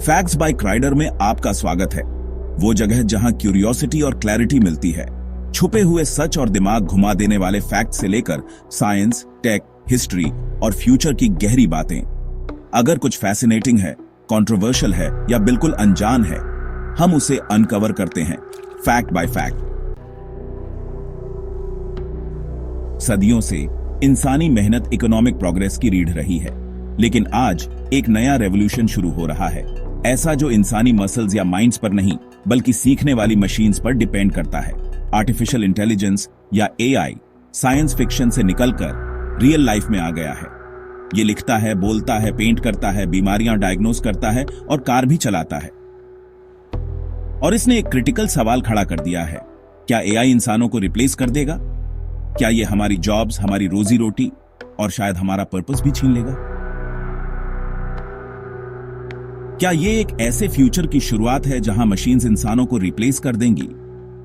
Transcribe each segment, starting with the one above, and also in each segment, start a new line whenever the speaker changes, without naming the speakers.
Facts bye Kreider में आपका स्वागत है। वो जगह जहां क्यूरियोसिटी और क्लैरिटी मिलती है, छुपे हुए सच और दिमाग घुमा देने वाले फैक्ट से लेकर साइंस, टेक, हिस्ट्री और फ्यूचर की गहरी बातें। अगर कुछ फैसिनेटिंग है, कंट्रोवर्शियल है या बिल्कुल अनजान है, हम उसे अनकवर करते हैं फैक्ट बाय फैक्ट। सदियों से इंसानी मेहनत इकोनॉमिक प्रोग्रेस की रीढ़ रही है, लेकिन आज एक नया रेवोल्यूशन शुरू हो रहा है, ऐसा जो इंसानी मसल्स या माइंड्स पर नहीं बल्कि सीखने वाली मशीन्स पर डिपेंड करता है। आर्टिफिशियल इंटेलिजेंस या एआई साइंस फिक्शन से निकलकर रियल लाइफ में आ गया है। ये लिखता है, बोलता है, पेंट करता है, बीमारियां डायग्नोस करता है और कार भी चलाता है। और इसने एक क्रिटिकल सवाल खड़ा कर दिया है, क्या एआई इंसानों को रिप्लेस कर देगा? क्या ये हमारी जॉब्स, हमारी रोजी रोटी और शायद हमारा पर्पस भी छीन लेगा? क्या ये एक ऐसे फ्यूचर की शुरुआत है जहां मशीन्स इंसानों को रिप्लेस कर देंगी,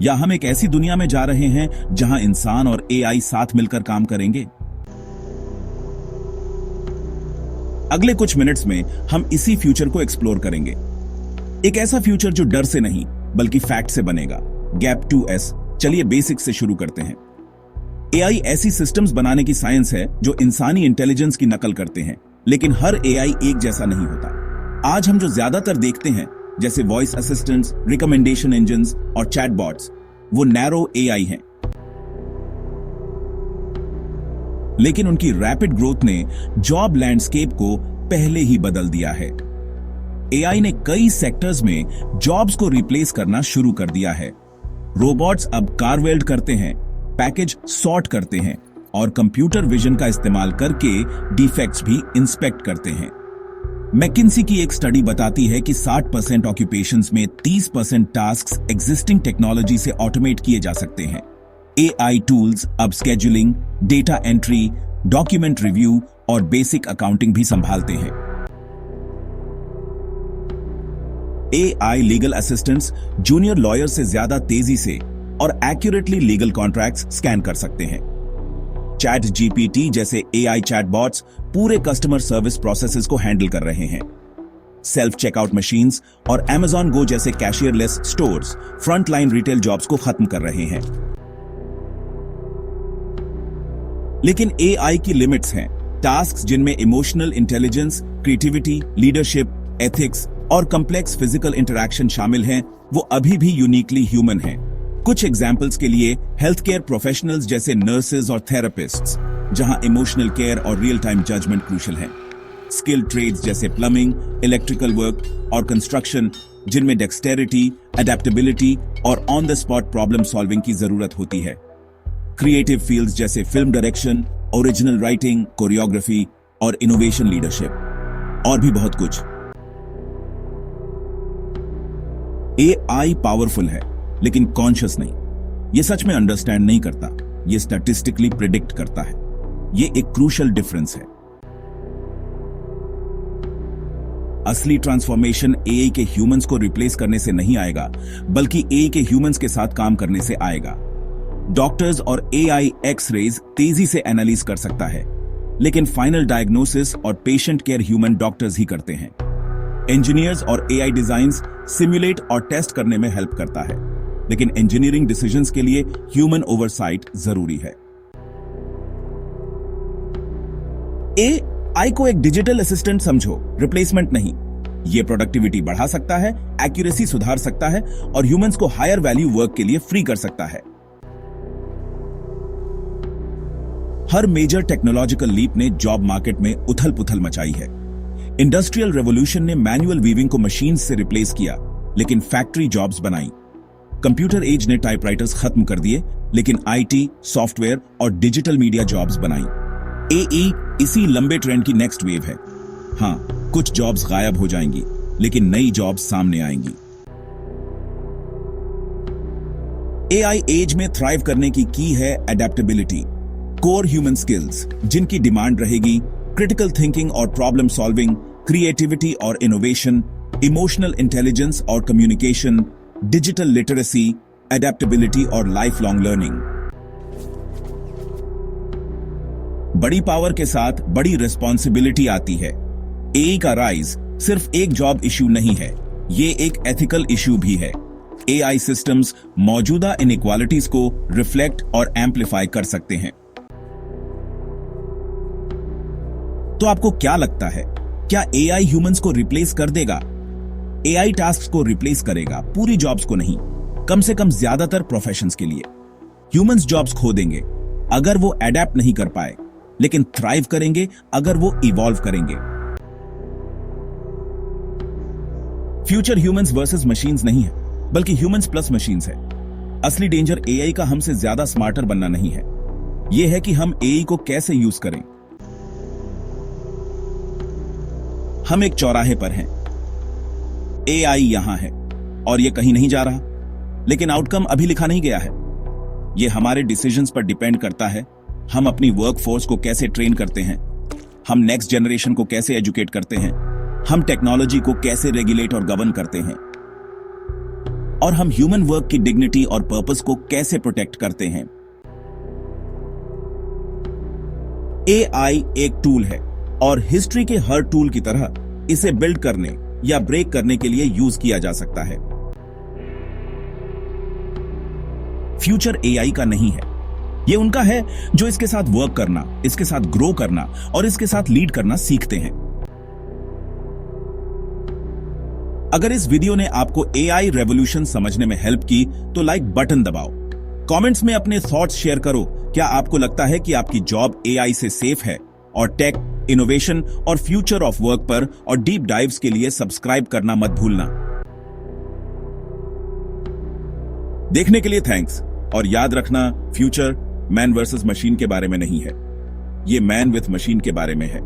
या हम एक ऐसी दुनिया में जा रहे हैं जहां इंसान और एआई साथ मिलकर काम करेंगे? अगले कुछ मिनट्स में हम इसी फ्यूचर को एक्सप्लोर करेंगे। एक ऐसा फ्यूचर जो डर से नहीं बल्कि फैक्ट से बनेगा। Gap 2S। चलिए बेसिक्स से शुरू करते हैं। एआई ऐसी सिस्टम्स बनाने की साइंस है जो इंसानी इंटेलिजेंस की नकल करते हैं, लेकिन हर एआई एक जैसा नहीं होता। आज हम जो ज्यादातर देखते हैं, जैसे वॉइस असिस्टेंट्स, रिकमेंडेशन इंजन्स और चैटबॉट्स, वो नैरो एआई हैं। लेकिन उनकी रैपिड ग्रोथ ने जॉब लैंडस्केप को पहले ही बदल दिया है। एआई ने कई सेक्टर्स में जॉब्स को रिप्लेस करना शुरू कर दिया है। रोबोट्स अब कार वेल्ड करते हैं, पैकेज सॉर्ट करते हैं और कंप्यूटर विजन का इस्तेमाल करके डिफेक्ट्स भी इंस्पेक्ट करते हैं। मैकिन्सी की एक स्टडी बताती है कि 60% ऑक्यूपेशंस में 30% टास्क्स एग्जिस्टिंग टेक्नोलॉजी से ऑटोमेट किए जा सकते हैं। एआई टूल्स अब scheduling, data entry, document review और बेसिक अकाउंटिंग भी संभालते हैं। AI legal assistants junior lawyer से ज्यादा तेजी से और एक्यूरेटली लीगल कॉन्ट्रैक्ट्स स्कैन कर सकते हैं। चैट जीपीटी जैसे एआई चैटबॉट्स पूरे कस्टमर सर्विस प्रोसेसेस को हैंडल कर रहे हैं। सेल्फ चेकआउट मशीन्स और Amazon Go जैसे कैशियरलेस स्टोर्स फ्रंटलाइन रिटेल जॉब्स को खत्म कर रहे हैं। लेकिन एआई की लिमिट्स हैं। टास्क्स जिनमें emotional intelligence, creativity, leadership, ethics और कॉम्प्लेक्स फिजिकल इंटरैक्शन शामिल हैं, वो अभी भी यूनिकली ह्यूमन हैं। कुछ एग्जाम्पल्स के लिए हेल्थ केयर प्रोफेशनल्स जैसे नर्सेज और थेरेपिस्ट्स, जहां इमोशनल केयर और रियल टाइम जजमेंट क्रूशियल है। स्किल ट्रेड्स जैसे प्लम्बिंग, इलेक्ट्रिकल वर्क और कंस्ट्रक्शन, जिनमें डेक्सटेरिटी, अडेप्टेबिलिटी और on the spot problem solving की जरूरत होती है। क्रिएटिव फील्ड्स जैसे film direction, original writing, choreography और इनोवेशन लीडरशिप, और भी बहुत कुछ। एआई पावरफुल है लेकिन कॉन्शियस नहीं। ये सच में अंडरस्टैंड नहीं करता, ये स्टैटिस्टिकली प्रिडिक्ट करता है। ये एक क्रूशियल डिफरेंस है। असली ट्रांसफॉर्मेशन एआई के ह्यूमंस को रिप्लेस करने से नहीं आएगा, बल्कि एआई के ह्यूमंस के साथ काम करने से आएगा। डॉक्टर्स और एआई एक्स-रेज तेजी से एनालाइज कर सकता है, लेकिन फाइनल डायग्नोसिस और पेशेंट केयर ह्यूमन डॉक्टर्स ही करते हैं। इंजीनियर्स और एआई डिजाइन्स सिमुलेट और टेस्ट करने में हेल्प करता है, लेकिन इंजीनियरिंग डिसीजंस के लिए ह्यूमन ओवरसाइट जरूरी है। एआई को एक डिजिटल असिस्टेंट समझो, रिप्लेसमेंट नहीं। यह प्रोडक्टिविटी बढ़ा सकता है, एक्यूरेसी सुधार सकता है और ह्यूमंस को हायर वैल्यू वर्क के लिए फ्री कर सकता है। हर मेजर टेक्नोलॉजिकल लीप ने जॉब मार्केट में उथल पुथल मचाई है। इंडस्ट्रियल रेवोल्यूशन ने मैनुअल वीविंग को मशीन्स से रिप्लेस किया, लेकिन फैक्ट्री जॉब्स बनाई। कंप्यूटर एज ने टाइपराइटर्स खत्म कर दिए, लेकिन आईटी, सॉफ्टवेयर और डिजिटल मीडिया जॉब्स बनाई। एआई इसी लंबे ट्रेंड की नेक्स्ट वेव है। हां, कुछ जॉब्स गायब हो जाएंगी, लेकिन नई जॉब्स सामने आएंगी। एआई एज में थ्राइव करने की की है अडेप्टेबिलिटी, कोर ह्यूमन स्किल्स जिनकी डिमांड रहेगी क्रिटिकल थिंकिंग और प्रॉब्लम सॉल्विंग, क्रिएटिविटी और इनोवेशन, इमोशनल इंटेलिजेंस और कम्युनिकेशन, डिजिटल लिटरेसी, अडेप्टेबिलिटी और लाइफ लॉन्ग लर्निंग। बड़ी पावर के साथ बड़ी रिस्पॉन्सिबिलिटी आती है। एआई का राइज सिर्फ एक जॉब इश्यू नहीं है, ये एक एथिकल इश्यू भी है। एआई सिस्टम्स मौजूदा इनइक्वालिटीज को रिफ्लेक्ट और एम्पलीफाई कर सकते हैं। तो आपको क्या लगता है, क्या एआई ह्यूमंस को रिप्लेस कर देगा? एआई टास्क्स को रिप्लेस करेगा, पूरी जॉब्स को नहीं, कम से कम ज्यादातर प्रोफेशंस के लिए। ह्यूमंस जॉब्स खो देंगे अगर वो अडेप्ट नहीं कर पाए, लेकिन थ्राइव करेंगे अगर वो इवॉल्व करेंगे। फ्यूचर ह्यूमंस वर्सेस मशीन्स नहीं है, बल्कि ह्यूमंस प्लस मशीन्स है। असली डेंजर एआई का हमसे ज्यादा स्मार्टर बनना नहीं है, यह है कि हम एआई को कैसे यूज करें। हम एक चौराहे पर हैं, एआई यहां है और यह कहीं नहीं जा रहा, लेकिन आउटकम अभी लिखा नहीं गया है। यह हमारे डिसीजंस पर डिपेंड करता है। हम अपनी वर्कफोर्स को कैसे ट्रेन करते हैं, हम नेक्स्ट जनरेशन को कैसे एजुकेट करते हैं, हम टेक्नोलॉजी को कैसे रेगुलेट और गवर्न करते हैं, और हम ह्यूमन वर्क की डिग्निटी और पर्पस को कैसे प्रोटेक्ट करते हैं। एआई एक टूल है और हिस्ट्री के हर टूल की तरह इसे बिल्ड करने या ब्रेक करने के लिए यूज किया जा सकता है। फ्यूचर एआई का नहीं है, यह उनका है जो इसके साथ वर्क करना, इसके साथ ग्रो करना और इसके साथ लीड करना सीखते हैं। अगर इस वीडियो ने आपको एआई रेवोल्यूशन समझने में हेल्प की तो लाइक बटन दबाओ। कमेंट्स में अपने थॉट्स शेयर करो। क्या आपको लगता है कि आपकी जॉब एआई से सेफ है? और टेक, इनोवेशन और फ्यूचर ऑफ वर्क पर और डीप डाइव्स के लिए सब्सक्राइब करना मत भूलना। देखने के लिए थैंक्स, और याद रखना, फ्यूचर मैन वर्सेस मशीन के बारे में नहीं है, ये मैन विथ मशीन के बारे में है।